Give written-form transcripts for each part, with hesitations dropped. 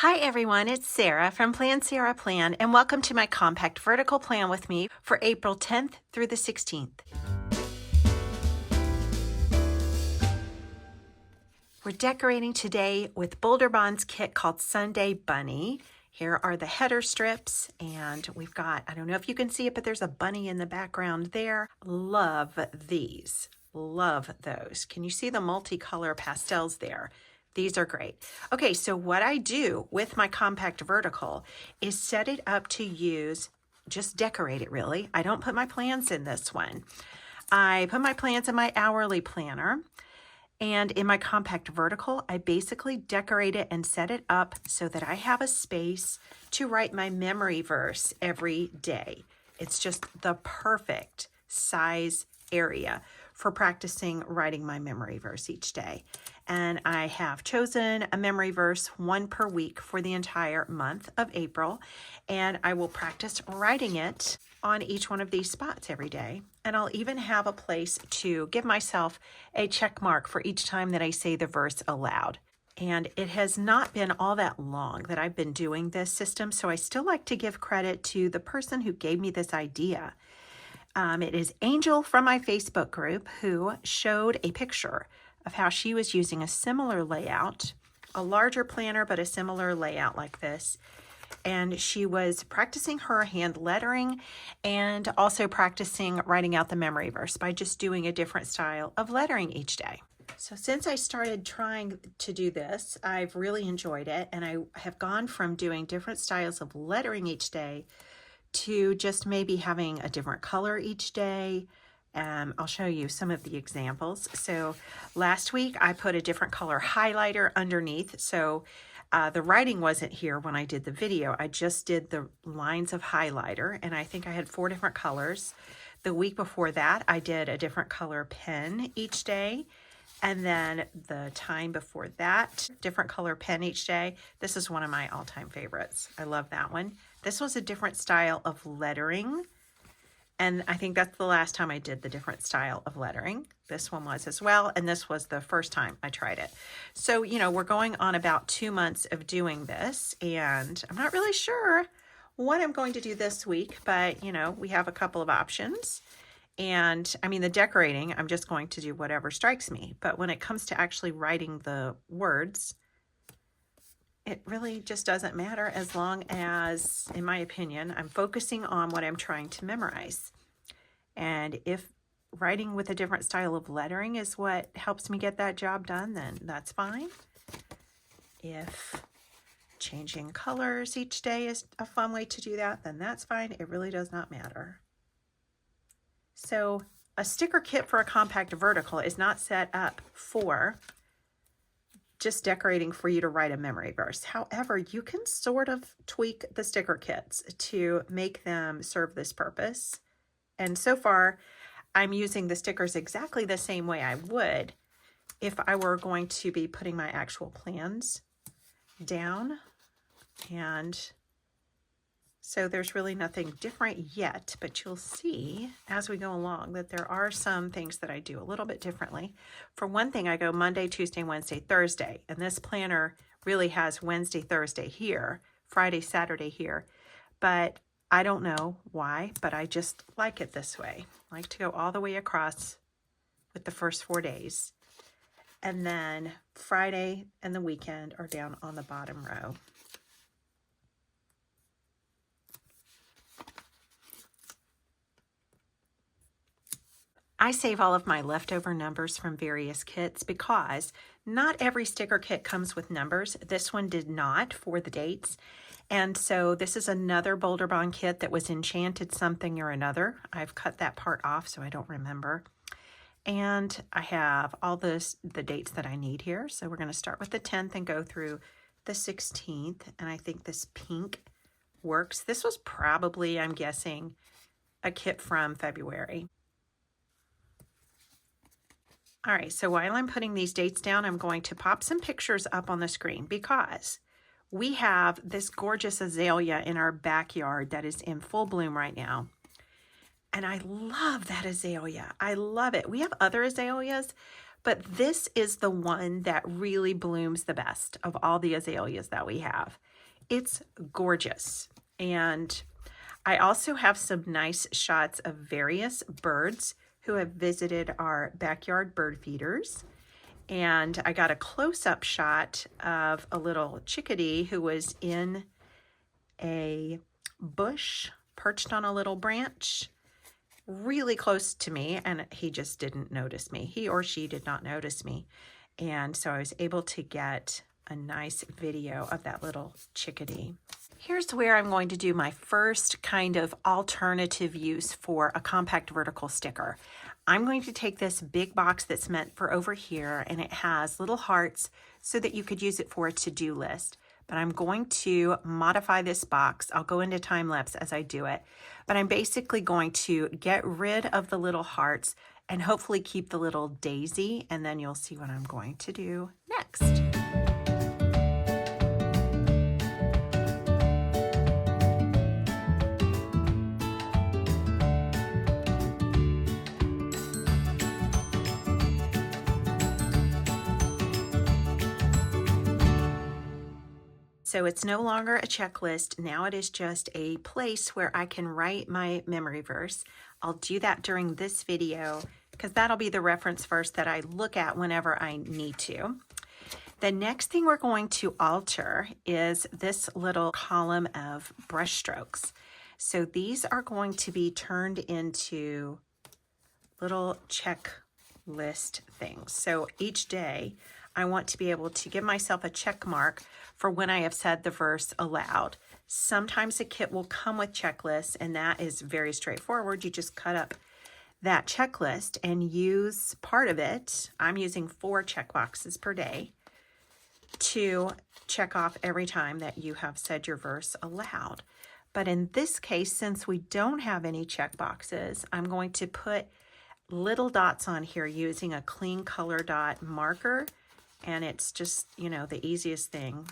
Hi everyone, it's Sarah from Plan Sarah Plan, and welcome to my compact vertical plan with me for April 10th through the 16th. We're decorating today with Bolderbon's kit called Sunday Bunny. Here are the header strips, and we've got, I don't know if you can see it, but there's a bunny in the background there. Love these. Love those. Can you see the multicolor pastels there? These are great. Okay, so what I do with my compact vertical is set it up to use, just decorate it really. I don't put my plans in this one. I put my plans in my hourly planner, and in my compact vertical, I basically decorate it and set it up so that I have a space to write my memory verse every day. It's just the perfect size area for practicing writing my memory verse each day. And I have chosen a memory verse, one per week for the entire month of April. And I will practice writing it on each one of these spots every day. And I'll even have a place to give myself a check mark for each time that I say the verse aloud. And it has not been all that long that I've been doing this system, so I still like to give credit to the person who gave me this idea. It is Angel from my Facebook group who showed a picture of how she was using a similar layout, a larger planner, but a similar layout like this. And she was practicing her hand lettering and also practicing writing out the memory verse by just doing a different style of lettering each day. So since I started trying to do this, I've really enjoyed it, and I have gone from doing different styles of lettering each day to just maybe having a different color each day. I'll show you some of the examples. So last week I put a different color highlighter underneath. So the writing wasn't here when I did the video. I just did the lines of highlighter, and I think I had 4 different colors. The week before that, I did a different color pen each day. And then the time before that, different color pen each day. This is one of my all-time favorites. I love that one. This was a different style of lettering. And I think that's the last time I did the different style of lettering. This one was as well. And this was the first time I tried it. So, you know, we're going on about 2 months of doing this. And I'm not really sure what I'm going to do this week. But, you know, we have a couple of options. And I mean, the decorating, I'm just going to do whatever strikes me. But when it comes to actually writing the words, it really just doesn't matter as long as, in my opinion, I'm focusing on what I'm trying to memorize. And if writing with a different style of lettering is what helps me get that job done, then that's fine. If changing colors each day is a fun way to do that, then that's fine. It really does not matter. So a sticker kit for a compact vertical is not set up for just decorating for you to write a memory verse. However, you can sort of tweak the sticker kits to make them serve this purpose. And so far, I'm using the stickers exactly the same way I would if I were going to be putting my actual plans down. And so there's really nothing different yet, but you'll see as we go along that there are some things that I do a little bit differently. For one thing, I go Monday, Tuesday, Wednesday, Thursday, and this planner really has Wednesday, Thursday here, Friday, Saturday here, but I don't know why, but I just like it this way. I like to go all the way across with the first 4 days, and then Friday and the weekend are down on the bottom row. I save all of my leftover numbers from various kits because not every sticker kit comes with numbers. This one did not for the dates. And so this is another Bolderbon kit that was enchanted something or another. I've cut that part off so I don't remember. And I have all the dates that I need here. So we're going to start with the 10th and go through the 16th. And I think this pink works. This was probably, I'm guessing, a kit from February. All right, so while I'm putting these dates down, I'm going to pop some pictures up on the screen because we have this gorgeous azalea in our backyard that is in full bloom right now. And I love that azalea. I love it. We have other azaleas, but this is the one that really blooms the best of all the azaleas that we have. It's gorgeous. And I also have some nice shots of various birds who have visited our backyard bird feeders. And I got a close-up shot of a little chickadee who was in a bush, perched on a little branch, really close to me, and he just didn't notice me. He or she did not notice me. And so I was able to get a nice video of that little chickadee. Here's where I'm going to do my first kind of alternative use for a compact vertical sticker. I'm going to take this big box that's meant for over here, and it has little hearts so that you could use it for a to-do list. But I'm going to modify this box. I'll go into time lapse as I do it. But I'm basically going to get rid of the little hearts and hopefully keep the little daisy, and then you'll see what I'm going to do next. So it's no longer a checklist. Now it is just a place where I can write my memory verse. I'll do that during this video because that'll be the reference verse that I look at whenever I need to. The next thing we're going to alter is this little column of brush strokes. So these are going to be turned into little checklist things. So each day I want to be able to give myself a check mark for when I have said the verse aloud. Sometimes a kit will come with checklists, and that is very straightforward. You just cut up that checklist and use part of it. I'm using 4 check boxes per day to check off every time that you have said your verse aloud. But in this case, since we don't have any check boxes, I'm going to put little dots on here using a clean color dot marker. And it's just, you know, the easiest thing.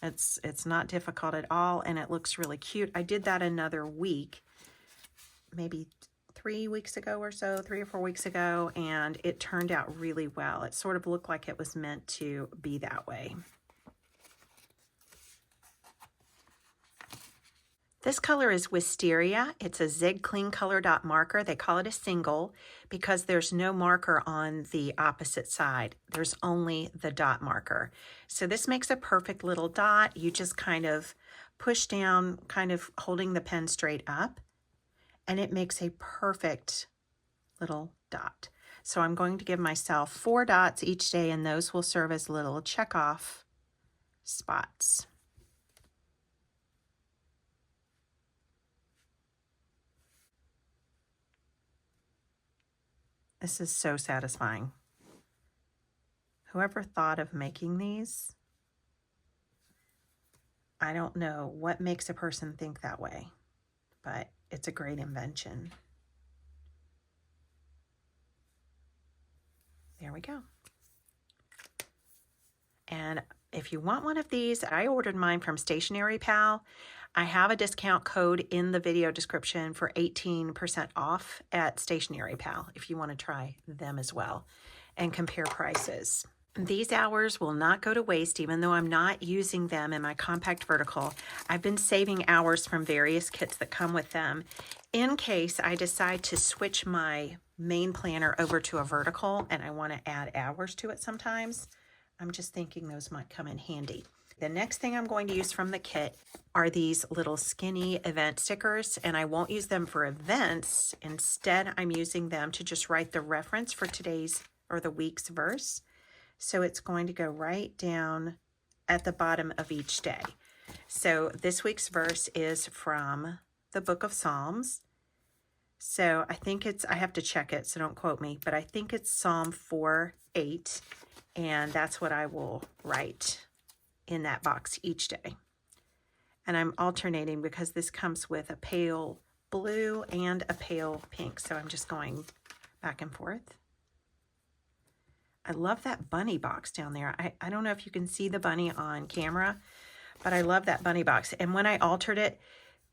It's not difficult at all, and it looks really cute. I did that another week, maybe 3 weeks ago or so, 3 or 4 weeks ago, and it turned out really well. It sort of looked like it was meant to be that way. This color is Wisteria. It's a Zig Clean Color Dot marker. They call it a single because there's no marker on the opposite side. There's only the dot marker. So this makes a perfect little dot. You just kind of push down, kind of holding the pen straight up, and it makes a perfect little dot. So I'm going to give myself 4 dots each day, and those will serve as little check-off spots. This is so satisfying. Whoever thought of making these, I don't know what makes a person think that way, but it's a great invention. There we go. And if you want one of these, I ordered mine from Stationery Pal. I have a discount code in the video description for 18% off at Stationery Pal if you want to try them as well and compare prices. These hours will not go to waste even though I'm not using them in my compact vertical. I've been saving hours from various kits that come with them in case I decide to switch my main planner over to a vertical and I want to add hours to it sometimes. I'm just thinking those might come in handy. The next thing I'm going to use from the kit are these little skinny event stickers, and I won't use them for events. Instead, I'm using them to just write the reference for today's or the week's verse. So it's going to go right down at the bottom of each day. So this week's verse is from the Book of Psalms. So I think I have to check it, so don't quote me, but I think it's Psalm 4:8, and that's what I will write in that box each day. And I'm alternating because this comes with a pale blue and a pale pink, so I'm just going back and forth. I love that bunny box down there. I don't know if you can see the bunny on camera, but I love that bunny box. And when I altered it,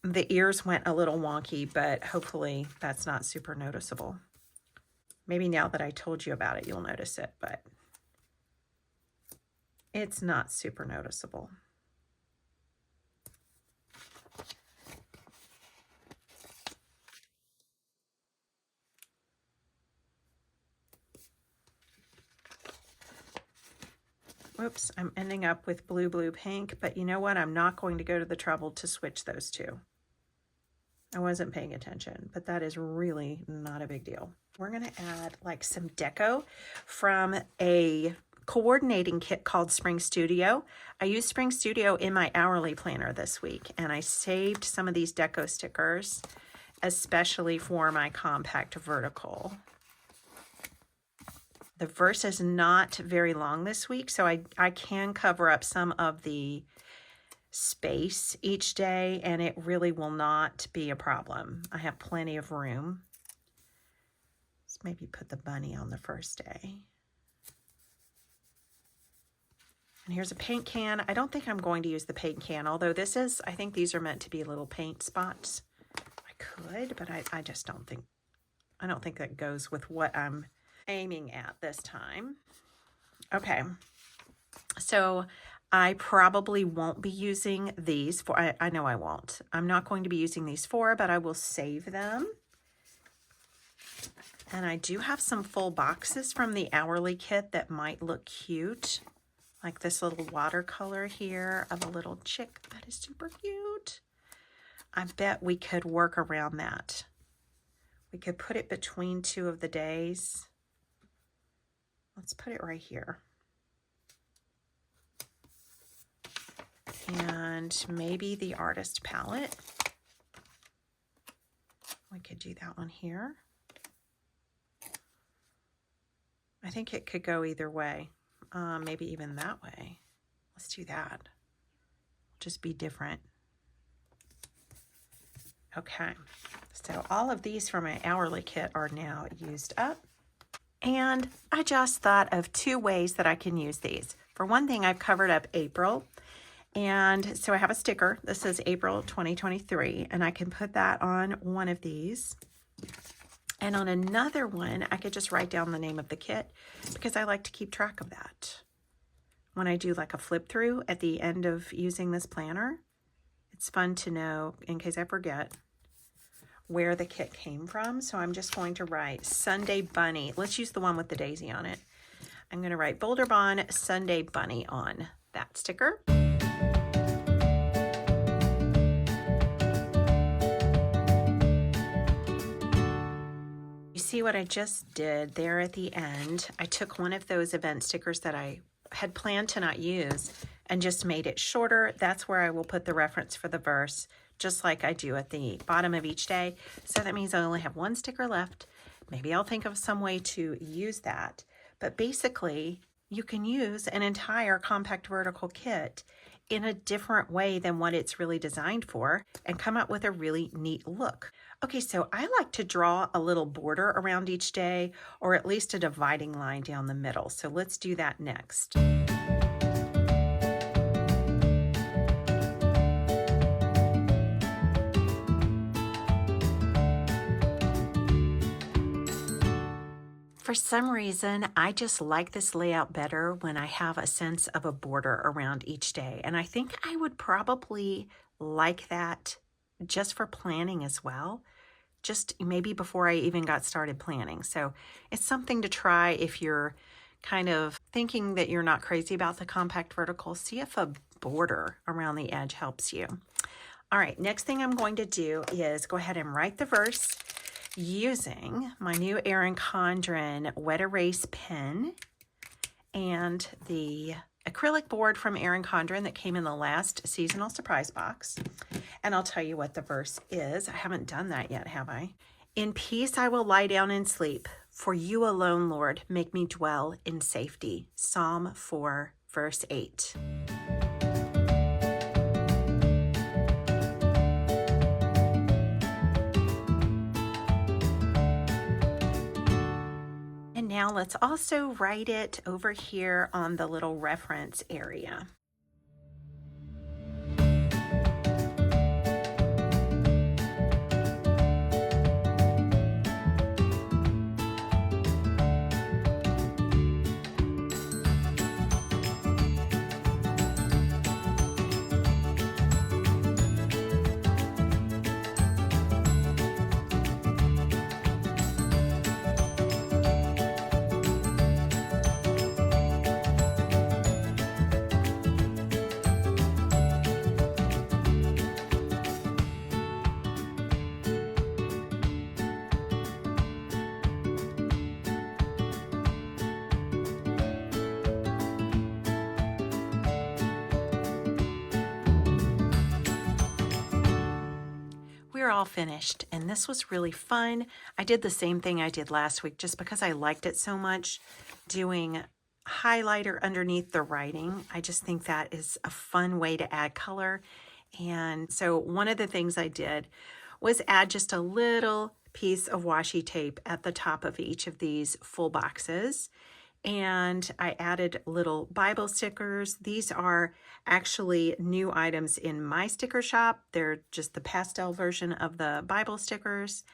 the ears went a little wonky, but hopefully that's not super noticeable. Maybe now that I told you about it, you'll notice it, but it's not super noticeable. Whoops, I'm ending up with blue, blue, pink, but you know what? I'm not going to go to the trouble to switch those two. I wasn't paying attention, but that is really not a big deal. We're gonna add like some deco from a coordinating kit called Spring Studio. I used Spring Studio in my hourly planner this week, and I saved some of these deco stickers, especially for my compact vertical. The verse is not very long this week, so I can cover up some of the space each day, and it really will not be a problem. I have plenty of room. Let's maybe put the bunny on the first day. And here's a paint can. I don't think I'm going to use the paint can, although this is, I think these are meant to be little paint spots. I could, but I just don't think, I don't think that goes with what I'm aiming at this time. Okay, so I probably won't be using these for, I know I won't. I'm not going to be using these for, but I will save them. And I do have some full boxes from the hourly kit that might look cute. Like this little watercolor here of a little chick that is super cute. I bet we could work around that. We could put it between two of the days. Let's put it right here. And maybe the artist palette. We could do that one here. I think it could go either way. Maybe even that way. Let's do that. Just be different. Okay, so all of these from my hourly kit are now used up. And I just thought of two ways that I can use these. For one thing, I've covered up April. And so I have a sticker. This is April 2023, and I can put that on one of these. And on another one, I could just write down the name of the kit because I like to keep track of that. When I do like a flip through at the end of using this planner, it's fun to know, in case I forget, where the kit came from. So I'm just going to write Sunday Bunny. Let's use the one with the daisy on it. I'm going to write Bolderbon Sunday Bunny on that sticker. See what I just did there at the end? I took one of those event stickers that I had planned to not use and just made it shorter. That's where I will put the reference for the verse, just like I do at the bottom of each day. So that means I only have one sticker left. Maybe I'll think of some way to use that. But basically, you can use an entire compact vertical kit in a different way than what it's really designed for and come up with a really neat look. Okay, so I like to draw a little border around each day, or at least a dividing line down the middle. So let's do that next. For some reason, I just like this layout better when I have a sense of a border around each day. And I think I would probably like that just for planning as well, just maybe before I even got started planning. So it's something to try if you're kind of thinking that you're not crazy about the compact vertical. See if a border around the edge helps you. All right, next thing I'm going to do is go ahead and write the verse using my new Erin Condren wet erase pen and the acrylic board from Erin Condren that came in the last seasonal surprise box. And I'll tell you what the verse is. I haven't done that yet, have I? In peace I will lie down and sleep. For you alone, Lord, make me dwell in safety. Psalm 4, verse 8. Now let's also write it over here on the little reference area. we're all finished, and this was really fun. I did the same thing I did last week just because I liked it so much, doing highlighter underneath the writing. I just think that is a fun way to add color. And so one of the things I did was add just a little piece of washi tape at the top of each of these full boxes. And I added little Bible stickers. These are actually new items in my sticker shop. They're just the pastel version of the Bible stickers.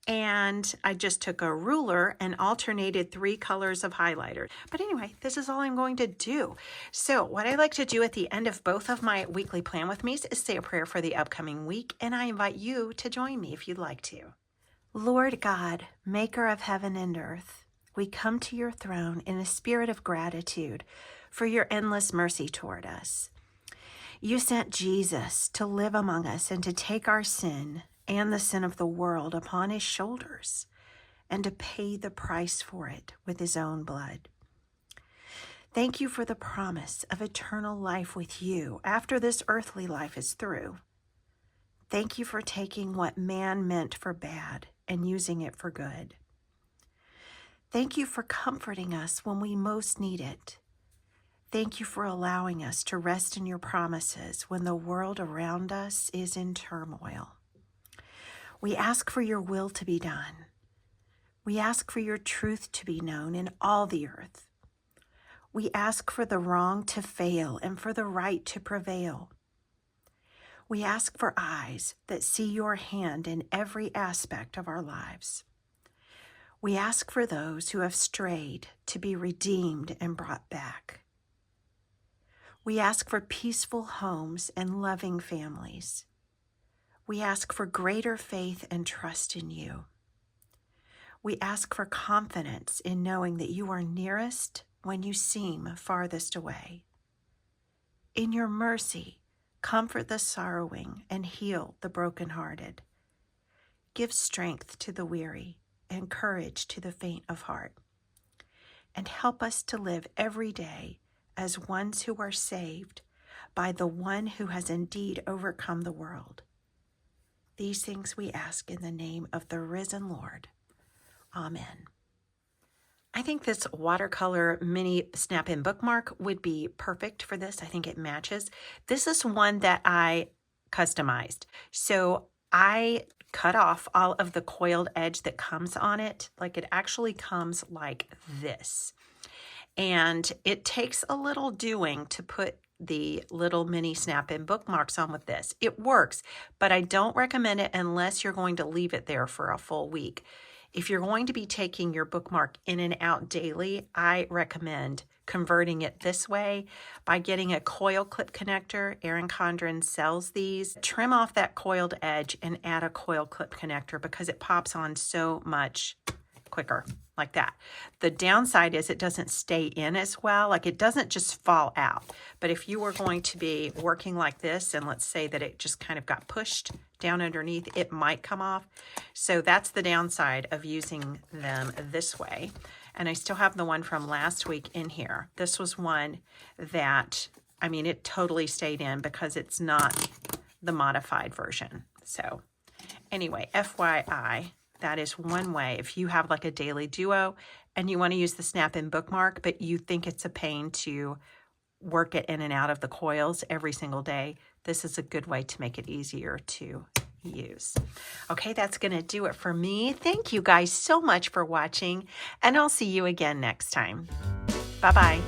And I just took a ruler and alternated 3 colors of highlighter. But anyway, this is all I'm going to do. So what I like to do at the end of both of my weekly plan with me's is say a prayer for the upcoming week, and I invite you to join me if you'd like to. Lord God, maker of heaven and earth, we come to your throne in a spirit of gratitude for your endless mercy toward us. You sent Jesus to live among us and to take our sin and the sin of the world upon his shoulders and to pay the price for it with his own blood. Thank you for the promise of eternal life with you after this earthly life is through. Thank you for taking what man meant for bad and using it for good. Thank you for comforting us when we most need it. Thank you for allowing us to rest in your promises when the world around us is in turmoil. We ask for your will to be done. We ask for your truth to be known in all the earth. We ask for the wrong to fail and for the right to prevail. We ask for eyes that see your hand in every aspect of our lives. We ask for those who have strayed to be redeemed and brought back. We ask for peaceful homes and loving families. We ask for greater faith and trust in you. We ask for confidence in knowing that you are nearest when you seem farthest away. In your mercy, comfort the sorrowing and heal the brokenhearted. Give strength to the weary and courage to the faint of heart. And help us to live every day as ones who are saved by the one who has indeed overcome the world. These things we ask in the name of the risen Lord. Amen. I think this watercolor mini snap-in bookmark would be perfect for this. I think it matches. This is one that I customized. So I cut off all of the coiled edge that comes on it. Like, it actually comes like this. And it takes a little doing to put the little mini snap-in bookmarks on with this. It works, but I don't recommend it unless you're going to leave it there for a full week. If you're going to be taking your bookmark in and out daily, I recommend converting it this way by getting a coil clip connector. Erin Condren sells these. Trim off that coiled edge and add a coil clip connector because it pops on so much quicker, like that. The downside is it doesn't stay in as well. Like, it doesn't just fall out. But if you were going to be working like this, and let's say that it just kind of got pushed down underneath, it might come off. So that's the downside of using them this way. And I still have the one from last week in here. This was one that, I mean, it totally stayed in because it's not the modified version. So anyway, FYI, that is one way. If you have like a daily duo and you want to use the snap-in bookmark, but you think it's a pain to work it in and out of the coils every single day, this is a good way to make it easier to use. Okay, that's going to do it for me. Thank you guys so much for watching, and I'll see you again next time. Bye-bye.